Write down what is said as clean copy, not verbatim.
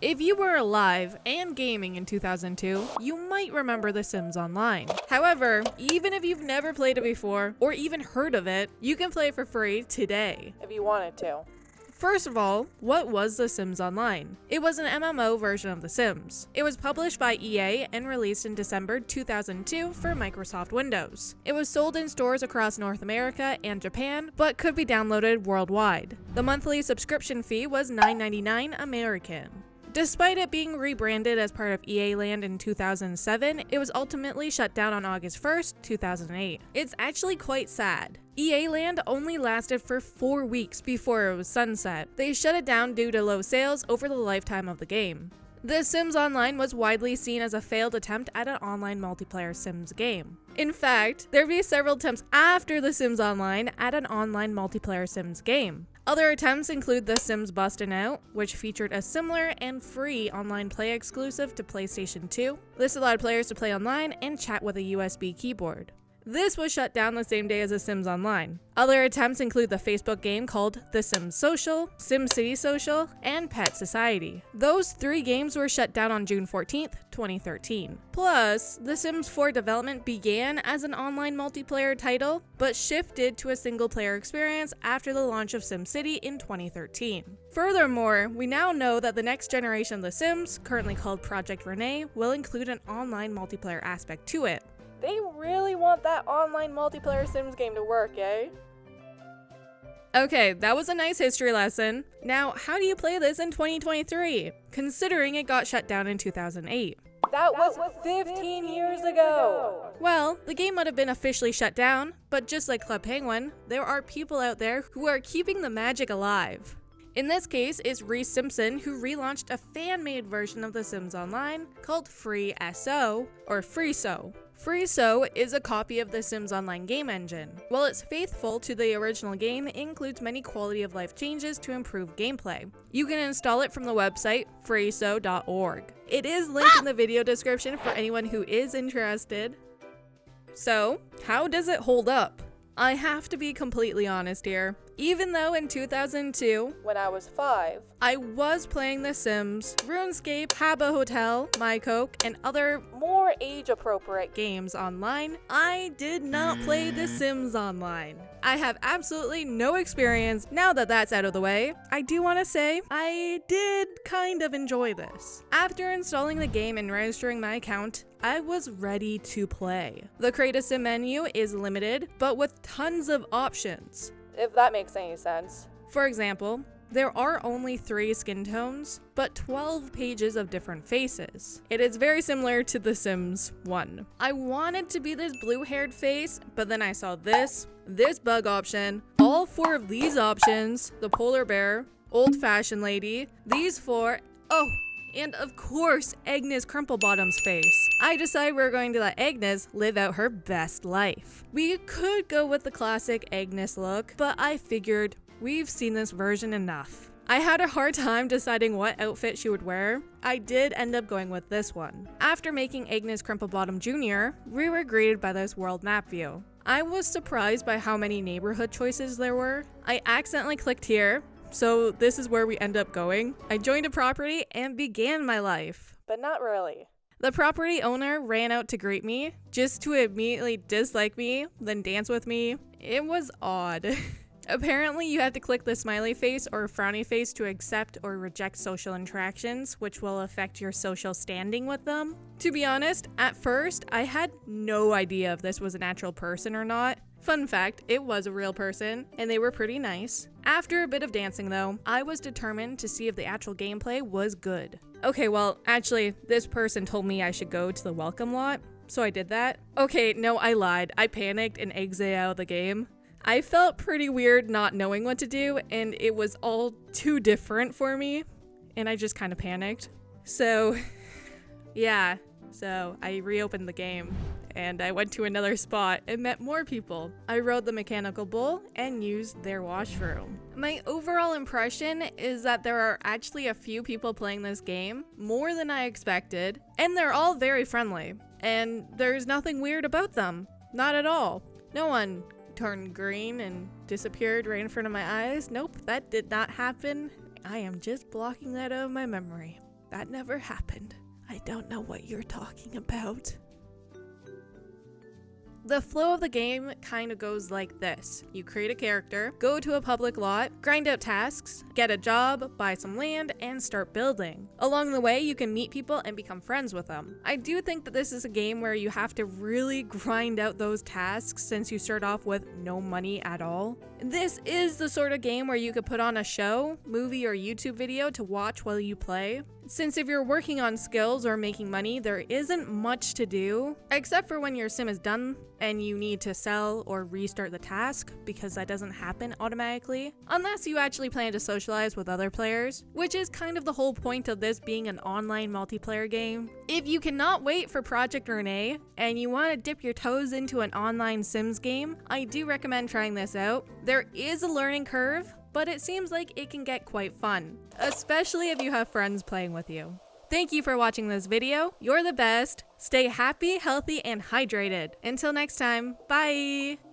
If you were alive and gaming in 2002, you might remember The Sims Online. However, even if you've never played it before or even heard of it, you can play it for free today if you wanted to. First of all, what was The Sims Online? It was an MMO version of The Sims. It was published by EA and released in December 2002 for Microsoft Windows. It was sold in stores across North America and Japan, but could be downloaded worldwide. The monthly subscription fee was $9.99 American. Despite it being rebranded as part of EA Land in 2007, it was ultimately shut down on August 1st, 2008. It's actually quite sad. EA Land only lasted for 4 weeks before it was sunset. They shut it down due to low sales over the lifetime of the game. The Sims Online was widely seen as a failed attempt at an online multiplayer Sims game. In fact, there have been several attempts after The Sims Online at an online multiplayer Sims game. Other attempts include The Sims Bustin' Out, which featured a similar and free online play exclusive to PlayStation 2. This allowed players to play online and chat with a USB keyboard. This was shut down the same day as The Sims Online. Other attempts include the Facebook game called The Sims Social, SimCity Social, and Pet Society. Those 3 games were shut down on June 14th, 2013. Plus, The Sims 4 development began as an online multiplayer title, but shifted to a single-player experience after the launch of SimCity in 2013. Furthermore, we now know that the next generation of The Sims, currently called Project Renee, will include an online multiplayer aspect to it. They really want that online multiplayer Sims game to work, eh? Okay, that was a nice history lesson. Now, how do you play this in 2023, considering it got shut down in 2008? That was 15 years ago! Well, the game might have been officially shut down, but just like Club Penguin, there are people out there who are keeping the magic alive. In this case, it's Reese Simpson who relaunched a fan-made version of The Sims Online called FreeSO, or FreeSO. FreeSO is a copy of the Sims Online game engine. While it's faithful to the original game, it includes many quality of life changes to improve gameplay. You can install it from the website freeso.org. It is linked in the video description for anyone who is interested. So, how does it hold up? I have to be completely honest here. Even though in 2002, when I was 5, I was playing The Sims, RuneScape, Habba Hotel, MyCoke, and other more age-appropriate games online, I did not play The Sims Online. I have absolutely no experience. Now that that's out of the way, I do want to say I did kind of enjoy this. After installing the game and registering my account, I was ready to play. The Create a Sim menu is limited, but with tons of options, if that makes any sense. For example, there are only 3 skin tones, but 12 pages of different faces. It is very similar to The Sims 1. I wanted to be this blue-haired face, but then I saw this bug option, all 4 of these options, the polar bear, old-fashioned lady, these 4, and of course, Agnes Crumplebottom's face. I decided we're going to let Agnes live out her best life. We could go with the classic Agnes look, but I figured we've seen this version enough. I had a hard time deciding what outfit she would wear. I did end up going with this one. After making Agnes Crumplebottom Jr., we were greeted by this world map view. I was surprised by how many neighborhood choices there were. I accidentally clicked here, so this is where we end up going. I joined a property and began my life. But not really. The property owner ran out to greet me, just to immediately dislike me, then dance with me. It was odd. Apparently, you have to click the smiley face or frowny face to accept or reject social interactions, which will affect your social standing with them. To be honest, at first, I had no idea if this was a natural person or not. Fun fact, it was a real person, and they were pretty nice. After a bit of dancing though, I was determined to see if the actual gameplay was good. Okay, well, actually, this person told me I should go to the welcome lot, so I did that. Okay, no, I lied. I panicked and exited out of the game. I felt pretty weird not knowing what to do, and it was all too different for me, and I just kind of panicked. So, yeah, so I reopened the game. And I went to another spot and met more people. I rode the mechanical bull and used their washroom. My overall impression is that there are actually a few people playing this game, more than I expected, and they're all very friendly. And there's nothing weird about them. Not at all. No one turned green and disappeared right in front of my eyes. Nope, that did not happen. I am just blocking that out of my memory. That never happened. I don't know what you're talking about. The flow of the game kind of goes like this. You create a character, go to a public lot, grind out tasks, get a job, buy some land, and start building. Along the way, you can meet people and become friends with them. I do think that this is a game where you have to really grind out those tasks since you start off with no money at all. This is the sort of game where you could put on a show, movie, or YouTube video to watch while you play. Since if you're working on skills or making money, there isn't much to do, except for when your sim is done and you need to sell or restart the task, because that doesn't happen automatically, unless you actually plan to socialize with other players, which is kind of the whole point of this being an online multiplayer game. If you cannot wait for Project Renee and you want to dip your toes into an online Sims game, I do recommend trying this out. There is a learning curve, but it seems like it can get quite fun, especially if you have friends playing with you. Thank you for watching this video. You're the best. Stay happy, healthy, and hydrated. Until next time, bye!